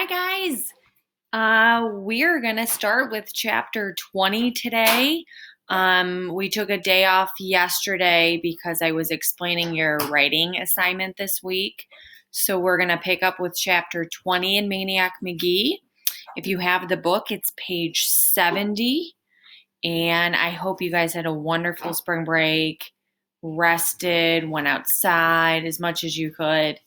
guys. We're gonna start with chapter 20 today. We took a day off yesterday because I was explaining your writing assignment this week. So we're gonna pick up with chapter 20 in Maniac Magee. If you have the book, it's page 70. And I hope you guys had a wonderful spring break, rested, went outside as much as you could.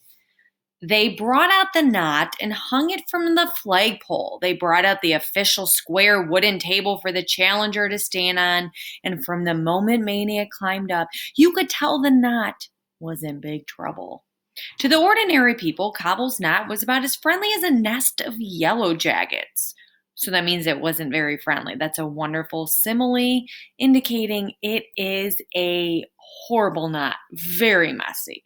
They brought out the knot and hung it from the flagpole. They brought out the official square wooden table for the challenger to stand on, and from the moment Maniac climbed up, you could tell the knot was in big trouble. To the ordinary people, Cobble's knot was about as friendly as a nest of yellow jackets. So that means it wasn't very friendly. That's a wonderful simile indicating it is a horrible knot, very messy.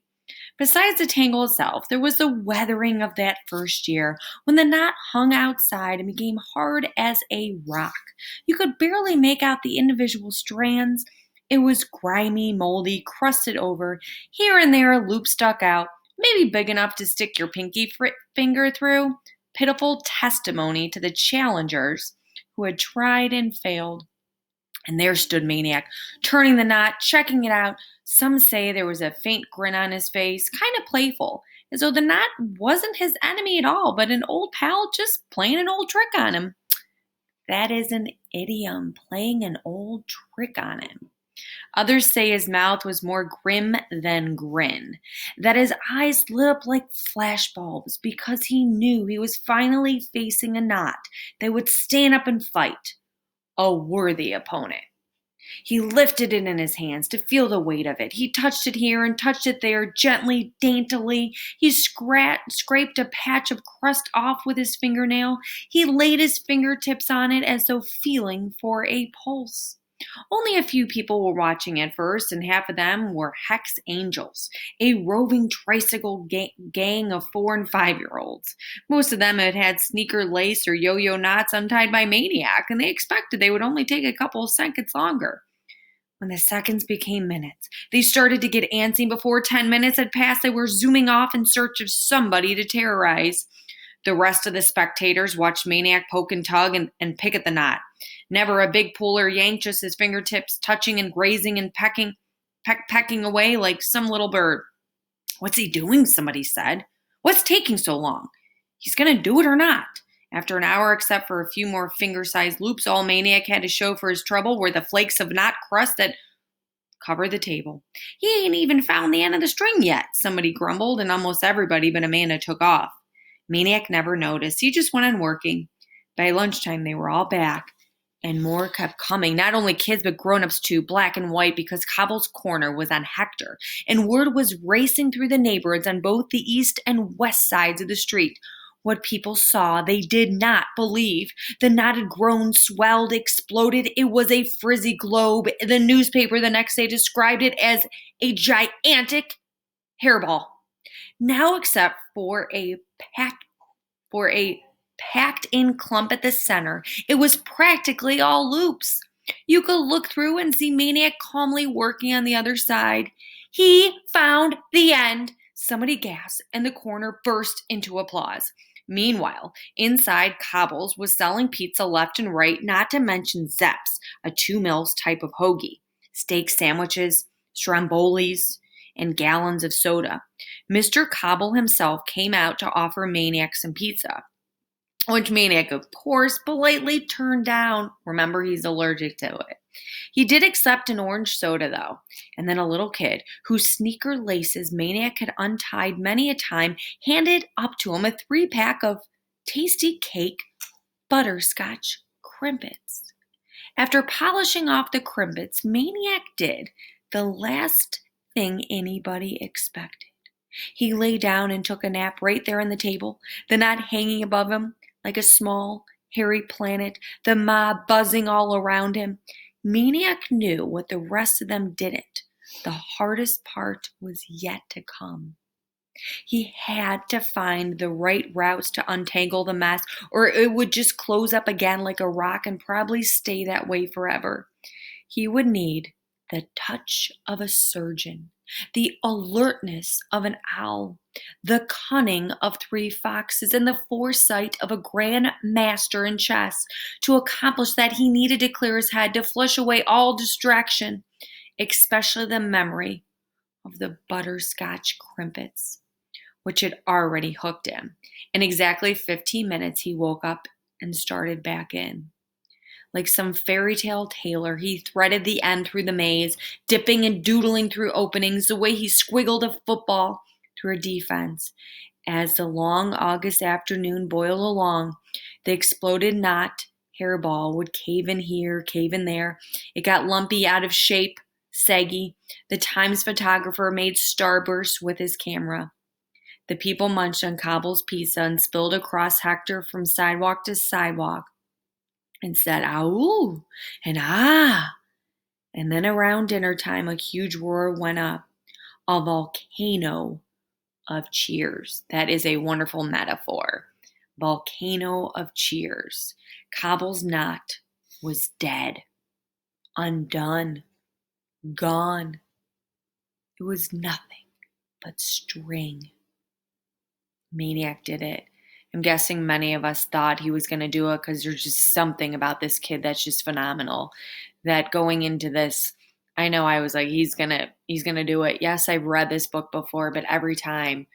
Besides the tangle itself, there was the weathering of that first year when the knot hung outside and became hard as a rock. You could barely make out the individual strands. It was grimy, moldy, crusted over. Here and there a loop stuck out, maybe big enough to stick your pinky finger through. Pitiful testimony to the challengers who had tried and failed. And there stood Maniac, turning the knot, checking it out. Some say there was a faint grin on his face, kind of playful, as though the knot wasn't his enemy at all, but an old pal just playing an old trick on him. That is an idiom, playing an old trick on him. Others say his mouth was more grim than grin, that his eyes lit up like flashbulbs because he knew he was finally facing a knot that would stand up and fight. A worthy opponent. He lifted it in his hands to feel the weight of it. He touched it here and touched it there, gently, daintily. He scraped a patch of crust off with his fingernail. He laid his fingertips on it as though feeling for a pulse. Only a few people were watching at first, and half of them were Hex Angels, a roving tricycle gang of 4- and 5-year-olds. Most of them had had sneaker lace or yo-yo knots untied by Maniac, and they expected they would only take a couple of seconds longer. When the seconds became minutes, they started to get antsy. Before 10 minutes had passed, they were zooming off in search of somebody to terrorize. The rest of the spectators watched Maniac poke and tug and pick at the knot. Never a big pull or yank, just his fingertips touching and grazing and pecking away like some little bird. "What's he doing?" somebody said. "What's taking so long? He's going to do it or not?" After an hour, except for a few more finger-sized loops, all Maniac had to show for his trouble were the flakes of knot crust that covered the table. "He ain't even found the end of the string yet," somebody grumbled, and almost everybody but Amanda took off. Maniac never noticed. He just went on working. By lunchtime, they were all back, and more kept coming. Not only kids, but grown-ups too, black and white, because Cobble's corner was on Hector, and word was racing through the neighborhoods on both the east and west sides of the street. What people saw, they did not believe. The knot had grown, swelled, exploded. It was a frizzy globe. The newspaper the next day described it as a gigantic hairball. Now, except for a packed-in clump at the center, it was practically all loops. You could look through and see Maniac calmly working on the other side. "He found the end!" somebody gasped, and the corner burst into applause. Meanwhile, inside, Cobbles was selling pizza left and right, not to mention Zeps, a 2 Mills type of hoagie, steak sandwiches, strombolis, and gallons of soda. Mr. Cobble himself came out to offer Maniac some pizza, which Maniac, of course, politely turned down. Remember, he's allergic to it. He did accept an orange soda, though, and then a little kid, whose sneaker laces Maniac had untied many a time, handed up to him a 3-pack of tasty cake butterscotch crimpets. After polishing off the crimpets, Maniac did the last thing anybody expected. He lay down and took a nap right there on the table, the knot hanging above him like a small, hairy planet, the mob buzzing all around him. Maniac knew what the rest of them didn't. The hardest part was yet to come. He had to find the right routes to untangle the mess, or it would just close up again like a rock and probably stay that way forever. He would need the touch of a surgeon. the alertness of an owl, the cunning of three foxes, and the foresight of a grand master in chess. To accomplish that, he needed to clear his head, to flush away all distraction, especially the memory of the butterscotch crimpets, which had already hooked him. In exactly 15 minutes, he woke up and started back in. Like some fairy tale tailor, he threaded the end through the maze, dipping and doodling through openings the way he squiggled a football through a defense. As the long August afternoon boiled along, the exploded knot hairball would cave in here, cave in there. It got lumpy, out of shape, saggy. The Times photographer made starbursts with his camera. The people munched on Cobble's pizza and spilled across Hector from sidewalk to sidewalk and said, "Ow!" and "Ah!" And then around dinner time, a huge roar went up, a volcano of cheers. That is a wonderful metaphor. Volcano of cheers. Cobble's knot was dead, undone, gone. It was nothing but string. Maniac did it. I'm guessing many of us thought he was going to do it because there's just something about this kid that's just phenomenal. That going into this, I know I was like, he's gonna do it. Yes, I've read this book before, but every time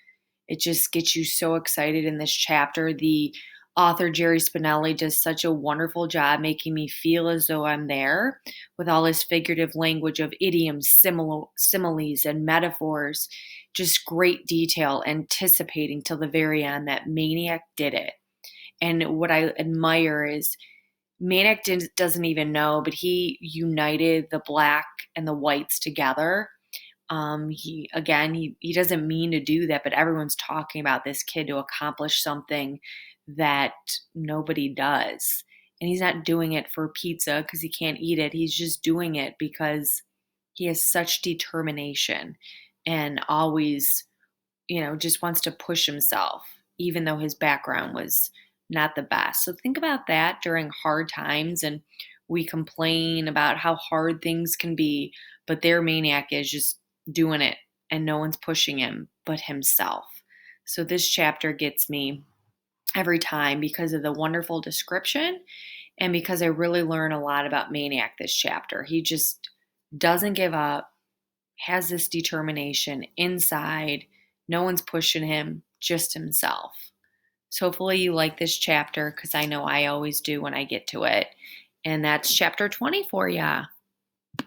it just gets you so excited in this chapter. The author, Jerry Spinelli, does such a wonderful job making me feel as though I'm there with all his figurative language of idioms, similes, and metaphors. Just great detail, anticipating till the very end that Maniac did it. And what I admire is Maniac doesn't even know, but he united the black and the whites together. He doesn't mean to do that, but everyone's talking about this kid to accomplish something that nobody does. And he's not doing it for pizza because he can't eat it. He's just doing it because he has such determination and always, just wants to push himself, even though his background was not the best. So think about that during hard times, and we complain about how hard things can be, but their Maniac is just doing it, and no one's pushing him but himself. So this chapter gets me every time because of the wonderful description and because I really learn a lot about Maniac this chapter. He just doesn't give up, has this determination inside. No one's pushing him, just himself. So hopefully you like this chapter because I know I always do when I get to it. And that's chapter 20 for ya.